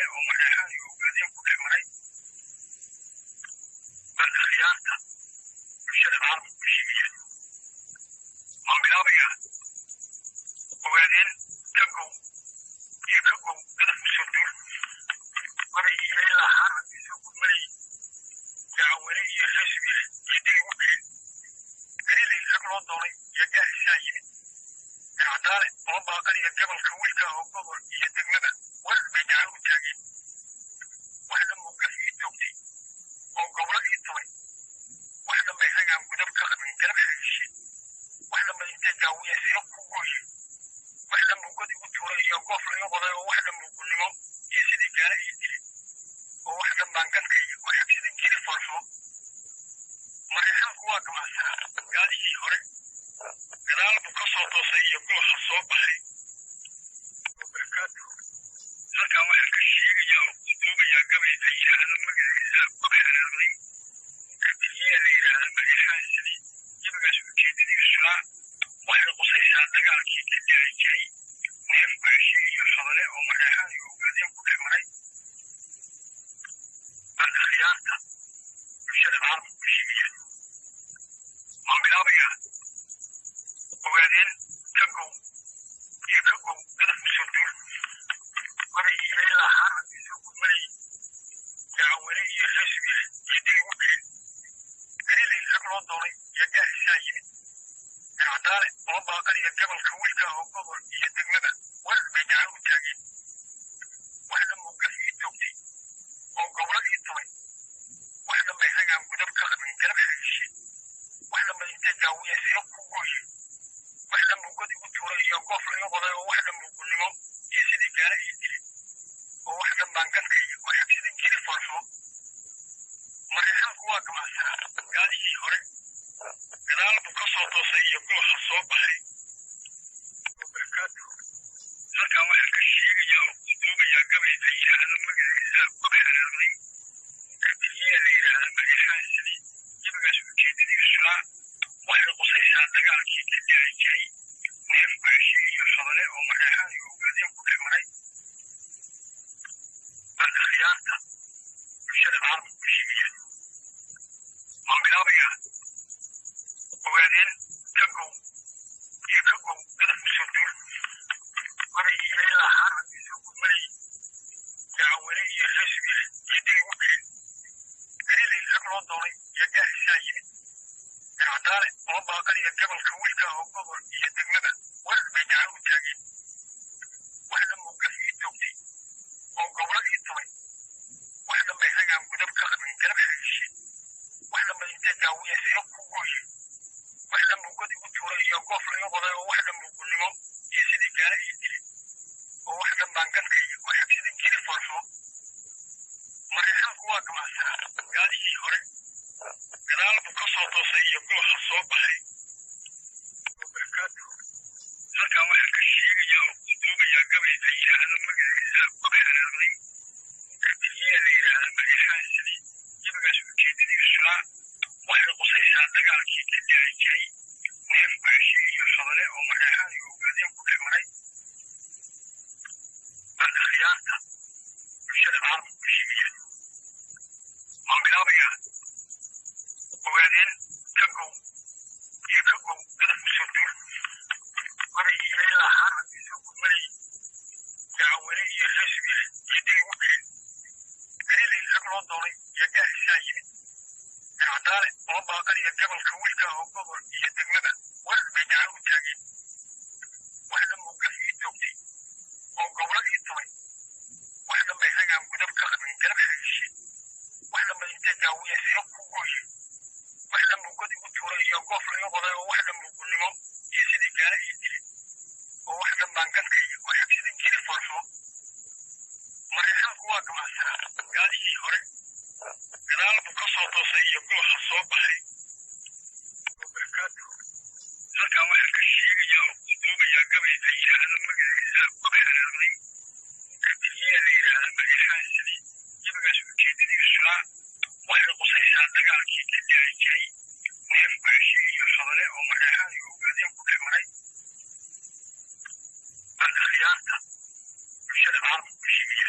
hadle oo magacaha iyo ogaadeen ku dhex maray baan akhyaarta bulshada caalamka ku sheegaya waan bilaabayaa ogaadeen ka gow iyo ka gow gadaf kusoo duur waday iimayl ahaan haddii soo gudmanay dacwale iyo reesbiile iyo digi u dhigin galilay rag loo doonay iyo gaarisaa yimid gacdaale oo baaqan iyo gobolka wiilka oo gobol iyo degmada wax bay gacan u taageen wax dhan buu gaf ii toogtay oo gobolo ii tumay wax dhan bay ragaan gudab ka qabin garab xagishe wax dhan bay intay daawiya siro ku gooye wax dhan buu god igu tuuray iyo goof laga qoday oo wax dhan buu gulnimo iyo sidii gaala ii dilay oo wax dhan baan gankaya oo xabsidan keli falfo marexaanku waa gabaansanaa gaalihii hore gadaal buu ka soo toosay iyo gooxa soo baxay oo barakaatu halkan waxaa ka sheegayaa oo ku doogayaa gabay la yidhaahda magaciisa qof xanaaqday kabiriyaa la yidhaahda marexaansani jabagaas ujeedadiisaa waxay qusaysaa dagaalkii ka dhici jiray neef baashi iyo hadale oo marexaan iyo ogaadeen ku dhex maray baan akhyaarta bulshada caalamka ku sheegaya waan bilaabayaa ogaadeen ka gow iyo ka gow gadaf kusoo duur waday iimayl ahaan haddii soo gudmanay dacwale iyo reesbiile iyo digi u dhigin galilay rag loo doonay iyo gaarisaa yimid gacdaale oo baaqan iyo gobolka wiilka oo gobol iyo degmada wax bay gacan u taageen wax dhan buu gaf ii toogtay oo gobolo ii tumay wax dhan bay ragaan gudab ka qabin garab xagishe wax dhan bay intay daawiya siro ku gooye wax dhan buu god igu tuuray iyo goof laga qoday oo wax dhan buu gulnimo iyo sidii gaala ii dilay oo wax dhan baan gankaya oo xabsidan keli falfo marexaanku waa gabaansanaa gaalihii hore gadaal buu ka soo toosay iyo gooxa soo baxay oo barakaatu halkan waxaa ka sheegayaa oo ku doogayaa gabay la yidhaahda magaciisa qof xanaaqday kabiriyaa la yidhaahda marexaansani jabagaas ujeedadiisaa waxay qusaysaa dagaalkii ka dhici jiray neef baashi iyo hadale oo magacaha iyo ogaadeen ku dhex maray baan akhyaarta bulshada caalamka ku sheegaya waan bilaabayaa ogaadeen ka gow iyo ka gow gadaf kusoo duur waday iimayl ahaan haddii soo gudmanay dacwale iyo reesbiile iyo digi u dhigin galilay rag loo doonay iyo gaarisaa yimid gacdaale oo baaqan iyo gobolka wiilka oo gobol iyo degmada wax bay gacan u taageen wax dhan buu gaf ii toogtay oo gobolo ii tumay wax dhan bay ragaan gudab ka qabin garab xagishe wax dhan bay intay daawiya siro ku gooye wax dhan buu god igu tuuray iyo goof laga qoday oo wax dhan buu gulnimo iyo sidii gaala ii dilay oo wax dhan baan gankaya oo xabsidan keli falfo marexaanku waa gabaansanaa gaalihii hore gadaal buu ka soo toosay iyo gooxa soo baxay oo barakaatu halkan waxaa ka sheegayaa oo ku doogayaa gabay la yidhaahda magaciisa qof xanaaqday kabiriyaa la yidhaahda marexaansani jabagaas ujeedadiisaa waxay qusaysaa dagaalkii ka dhici jiray neef baashi iyo hadale oo magacaha iyo ogaadeen ku dhex maray baan akhyaarta bulshada caalamka ku sheegaya waan bilaabayaa ogaadeen ka gow iyo ka gow gadaf kusoo duur waday iimayl ahaan haddii soo gudmanay dacwale iyo reesbiile iyo digi u dhigin galilay rag loo doonay iyo gaarisaa yimid gacdaale oo baaqan iyo gobolka wiilka oo gobol iyo degmada wax bay gacan u taageen wax dhan buu gaf ii toogtay oo gobolo ii tumay wax dhan bay ragaan gudab ka qabin garab xagishe wax dhan bay intay daawiya siro ku gooye wax dhan buu god igu tuuray iyo goof laga qoday oo wax dhan buu gulnimo iyo sidii gaala ii dilay oo wax dhan baan gankaya oo xabsidan keli falfo marexaanku waa gabaansanaa gaalihii hore gadaal buu ka soo toosay iyo gooxa soo baxay oo barakaatu halkan waxaa ka sheegayaa oo ku doogayaa gabay la yidhaahda magaciisa qof xanaaqday kabiriyaa la yidhaahda marexaansani jabagaas ujeedadiisaa waxay qusaysaa dagaalkii ka dhici jiray neef baashi iyo hadale oo magacaha iyo ogaadeen ku dhex maray baan akhyaarta bulshada caalamka ku sheegaya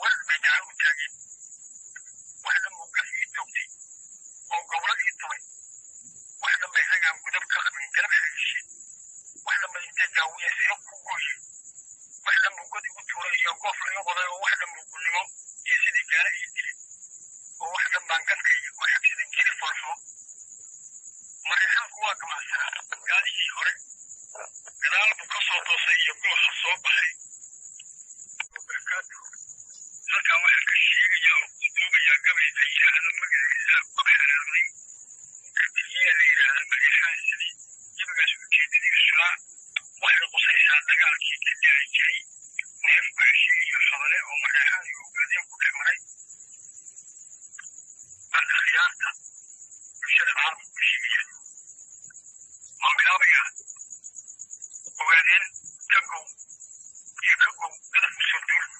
والبيجان وتاجي واحنا موقفين توكتي أو قبل يتوي واحنا ما يزعج عن قدام كلام من كلام حيشي واحنا ما يتجاوي يسيرك كوجي واحنا موجود وتوري يوقف يوقف واحنا موجود اليوم يزيد كاره يدري وواحنا ما نقدر واحد يزيد كذي فرصه ما يحب هو كمان قال يجي هري قال بقصة توصي يقول حصوب بحي وبركاته لكن واحد الشيء يا وقوم يا قبل تيجي على المجلس بحر الري هي اللي على المريحان اللي يبقى شو كذي الشراء واحد قصيص على دقائق كذي جاي ويبقى شيء يحضره ومريحان يوجد يقول حمري بعد خيارته بشرع بشيء ما بيلاقيها وبعدين تقوم يكقوم قدر مسدود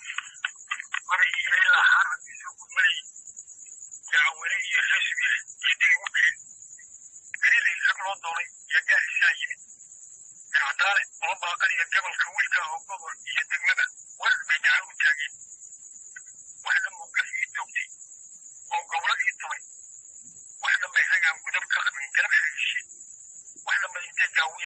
مري إلى حرب يسوق مري يعوري يخسر يدي وبين قليل يسقط دوري يجاه السايب العدالة وما قد يتقبل كويته وقبل يتقبل